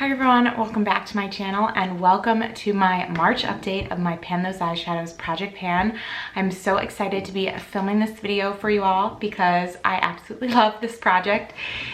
Hi everyone, welcome back to my channel and welcome to my March update of my Pan Those Eyeshadows Project Pan. I'm so excited to be filming this video for you all because I absolutely love this project.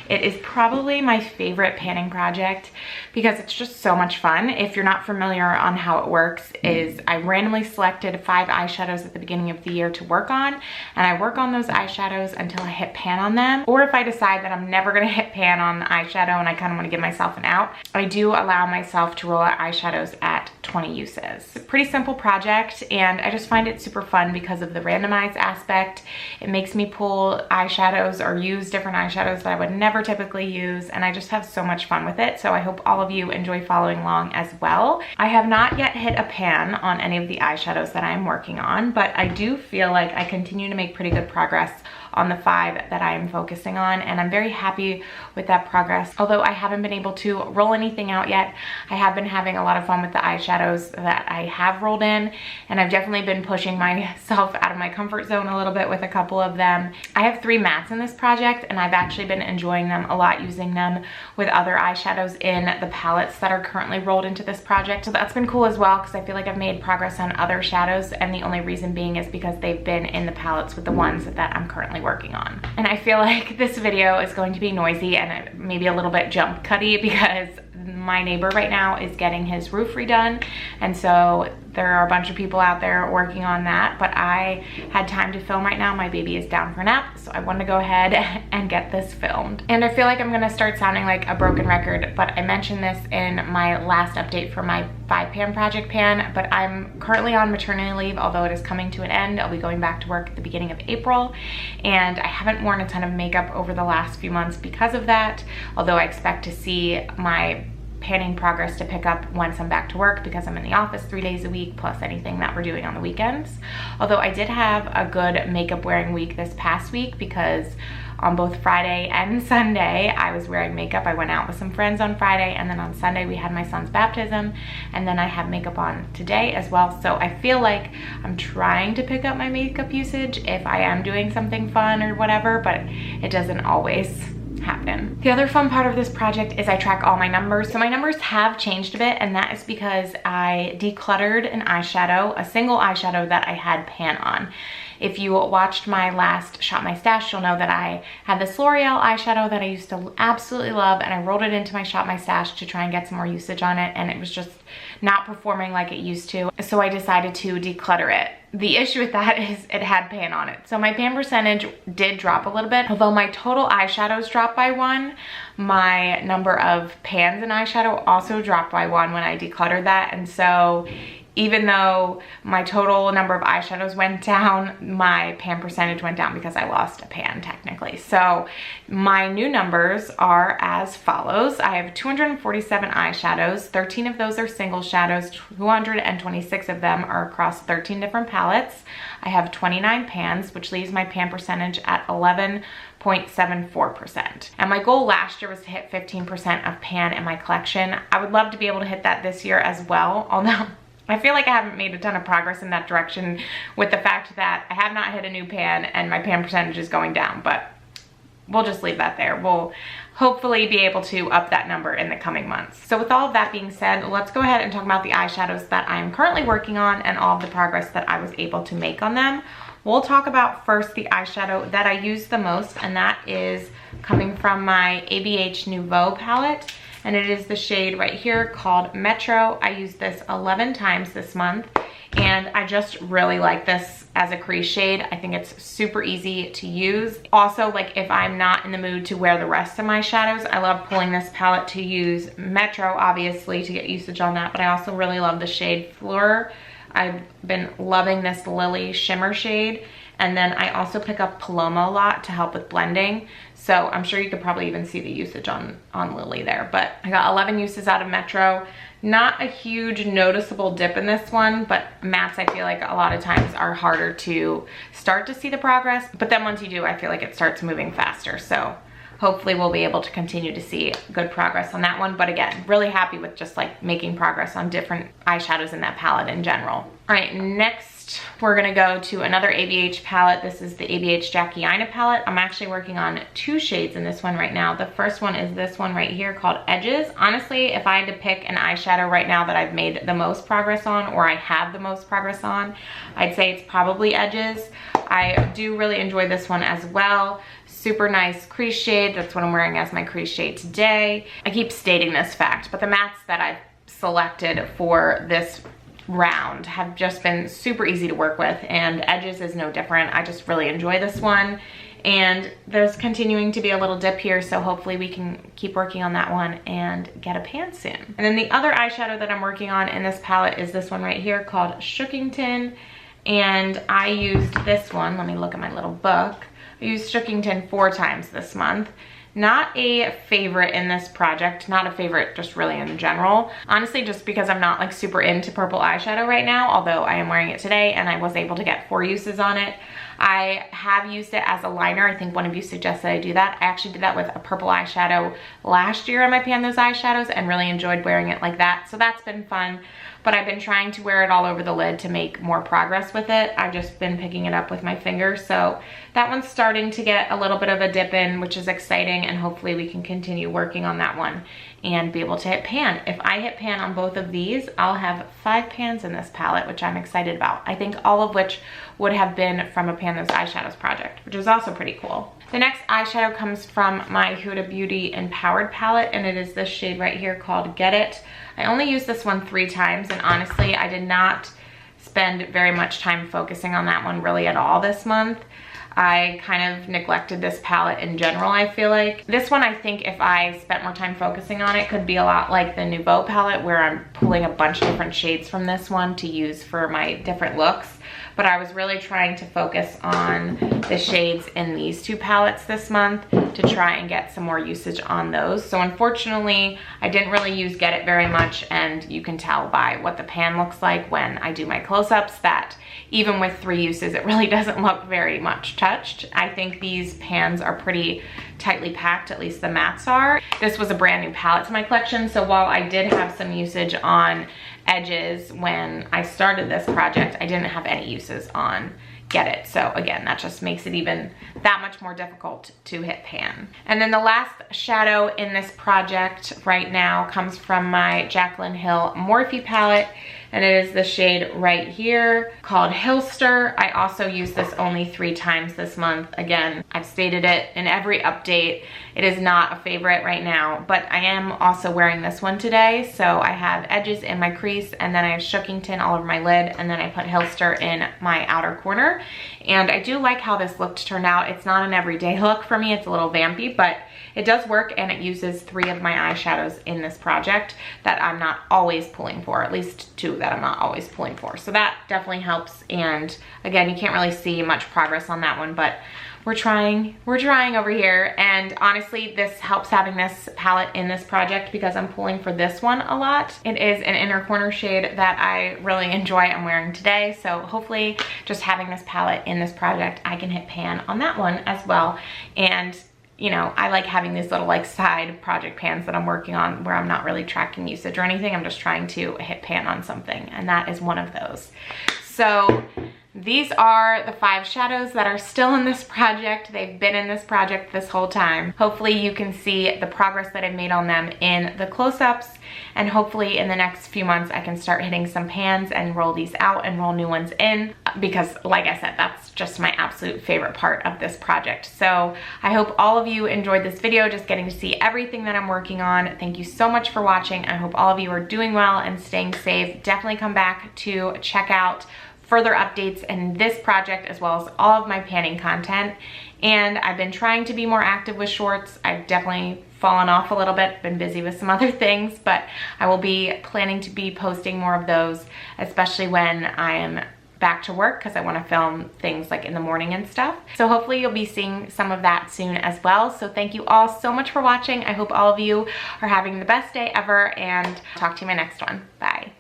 It is probably my favorite panning project because it's just so much fun. If you're not familiar on how it works, is I randomly selected 5 eyeshadows at the beginning of the year to work on, and I work on those eyeshadows until I hit pan on them. Or if I decide that I'm never gonna hit pan on eyeshadow and I kind of want to give myself an out, I do allow myself to roll out eyeshadows at 20 uses. It's a pretty simple project and I just find it super fun because of the randomized aspect. It makes me pull eyeshadows or use different eyeshadows that I would never typically use, and I just have so much fun with it. So I hope all of you enjoy following along as well. I have not yet hit a pan on any of the eyeshadows that I'm working on, but I do feel like I continue to make pretty good progress on the 5 that I am focusing on, and I'm very happy with that progress. Although I haven't been able to roll anything out yet, I have been having a lot of fun with the eyeshadows that I have rolled in, and I've definitely been pushing myself out of my comfort zone a little bit with a couple of them. I have 3 mattes in this project, and I've actually been enjoying them a lot, using them with other eyeshadows in the palettes that are currently rolled into this project. So that's been cool as well because I feel like I've made progress on other shadows, and the only reason being is because they've been in the palettes with the ones that I'm currently working on. And I feel like this video is going to be noisy and maybe a little bit jump cutty because my neighbor right now is getting his roof redone, and so there are a bunch of people out there working on that, but I had time to film right now. My baby is down for a nap, so I wanted to go ahead and get this filmed. And I feel like I'm gonna start sounding like a broken record, but I mentioned this in my last update for my 5 pan project pan, but I'm currently on maternity leave, although it is coming to an end. I'll be going back to work at the beginning of April, and I haven't worn a ton of makeup over the last few months because of that, although I expect to see my panning progress to pick up once I'm back to work because I'm in the office 3 days a week plus anything that we're doing on the weekends. Although I did have a good makeup wearing week this past week because on both Friday and Sunday I was wearing makeup. I went out with some friends on Friday, and then on Sunday we had my son's baptism, and then I have makeup on today as well. So I feel like I'm trying to pick up my makeup usage if I am doing something fun or whatever, but it doesn't always happen. The other fun part of this project is I track all my numbers. So my numbers have changed a bit, and that is because I decluttered an eyeshadow, a single eyeshadow that I had pan on. If you watched my last Shop My Stash, you'll know that I had this L'Oreal eyeshadow that I used to absolutely love, and I rolled it into my Shop My Stash to try and get some more usage on it, and it was just not performing like it used to. So I decided to declutter it. The issue with that is it had pan on it. So my pan percentage did drop a little bit. Although my total eyeshadows dropped by 1, my number of pans in eyeshadow also dropped by 1 when I decluttered that. And so even though my total number of eyeshadows went down, my pan percentage went down because I lost a pan technically. So my new numbers are as follows. I have 247 eyeshadows. 13 of those are single shadows. 226 of them are across 13 different palettes. I have 29 pans, which leaves my pan percentage at 11.74%. And my goal last year was to hit 15% of pan in my collection. I would love to be able to hit that this year as well, although I feel like I haven't made a ton of progress in that direction with the fact that I have not hit a new pan and my pan percentage is going down, but we'll just leave that there. We'll hopefully be able to up that number in the coming months. So with all of that being said, let's go ahead and talk about the eyeshadows that I'm currently working on and all of the progress that I was able to make on them. We'll talk about first the eyeshadow that I use the most, and that is coming from my ABH Nouveau palette. And it is the shade right here called Metro. I used this 11 times this month, and I just really like this as a crease shade. I think it's super easy to use. Also, like if I'm not in the mood to wear the rest of my shadows, I love pulling this palette to use Metro, obviously, to get usage on that, but I also really love the shade Fleur. I've been loving this Lily shimmer shade. And then I also pick up Paloma a lot to help with blending. So I'm sure you could probably even see the usage on Lily there. But I got 11 uses out of Metro. Not a huge noticeable dip in this one, but mattes I feel like a lot of times are harder to start to see the progress. But then once you do, I feel like it starts moving faster. So hopefully we'll be able to continue to see good progress on that one. But again, really happy with just like making progress on different eyeshadows in that palette in general. All right, next Next, we're gonna go to another ABH palette. This is the ABH Jackie Aina palette. I'm actually working on 2 shades in this one right now. The first one is this one right here called Edges. Honestly, if I had to pick an eyeshadow right now that I've made the most progress on, or I have the most progress on, I'd say it's probably Edges. I do really enjoy this one as well. Super nice crease shade. That's what I'm wearing as my crease shade today. I keep stating this fact, but the mattes that I've selected for this round have just been super easy to work with, and Edges is no different. I just really enjoy this one, and there's continuing to be a little dip here, so hopefully we can keep working on that one and get a pan soon. And then the other eyeshadow that I'm working on in this palette is this one right here called Shookington, and I used this one. Let me look at my little book. I used Shookington 4 times this month. Not a favorite in this project, not a favorite just really in general. Honestly, just because I'm not like super into purple eyeshadow right now, although I am wearing it today and I was able to get 4 uses on it. I have used it as a liner. I think one of you suggested I do that. I actually did that with a purple eyeshadow last year on my Pan Those Eyeshadows and really enjoyed wearing it like that. So that's been fun. But I've been trying to wear it all over the lid to make more progress with it. I've just been picking it up with my fingers. So that one's starting to get a little bit of a dip in, which is exciting. And hopefully we can continue working on that one and be able to hit pan. If I hit pan on both of these, I'll have 5 pans in this palette, which I'm excited about. I think all of which would have been from a Pan Those Eyeshadows project, which is also pretty cool. The next eyeshadow comes from my Huda Beauty Empowered palette, and it is this shade right here called Get It. I only used this one 3 times, and honestly, I did not spend very much time focusing on that one really at all this month. I kind of neglected this palette in general, I feel like. This one, I think if I spent more time focusing on it, could be a lot like the Nouveau palette, where I'm pulling a bunch of different shades from this one to use for my different looks. But I was really trying to focus on the shades in these 2 palettes this month to try and get some more usage on those. So unfortunately, I didn't really use Get It very much, and you can tell by what the pan looks like when I do my close-ups that even with 3 uses, it really doesn't look very much touched. I think these pans are pretty tightly packed, at least the mattes are. This was a brand new palette to my collection, so while I did have some usage on Edges when I started this project, I didn't have any uses on Get It. So again, that just makes it even that much more difficult to hit pan. And then the last shadow in this project right now comes from my Jaclyn Hill Morphe palette, and it is the shade right here called Hillster. I also used this only 3 times this month. Again, I've stated it in every update. It is not a favorite right now, but I am also wearing this one today. So I have Edges in my crease, and then I have Shookington all over my lid, and then I put Hillster in my outer corner. And I do like how this look turned out. It's not an everyday look for me. It's a little vampy, but it does work, and it uses 3 of my eyeshadows in this project that I'm not always pulling for, at least 2 that I'm not always pulling for. So that definitely helps. And again, you can't really see much progress on that one, but we're trying over here. And honestly, this helps having this palette in this project because I'm pulling for this one a lot. It is an inner corner shade that I really enjoy. I'm wearing today. So hopefully just having this palette in this project, I can hit pan on that one as well. And you know, I like having these little like side project pans that I'm working on where I'm not really tracking usage or anything. I'm just trying to hit pan on something, and that is one of those. So these are the 5 shadows that are still in this project. They've been in this project this whole time. Hopefully you can see the progress that I've made on them in the close-ups, and hopefully in the next few months I can start hitting some pans and roll these out and roll new ones in, because like I said, that's just my absolute favorite part of this project. So I hope all of you enjoyed this video, just getting to see everything that I'm working on. Thank you so much for watching. I hope all of you are doing well and staying safe. Definitely come back to check out further updates in this project as well as all of my panning content. And I've been trying to be more active with shorts. I've definitely fallen off a little bit, been busy with some other things, but I will be planning to be posting more of those, especially when I am back to work, because I want to film things like in the morning and stuff. So hopefully you'll be seeing some of that soon as well. So thank you all so much for watching. I hope all of you are having the best day ever, and talk to you in my next one. Bye.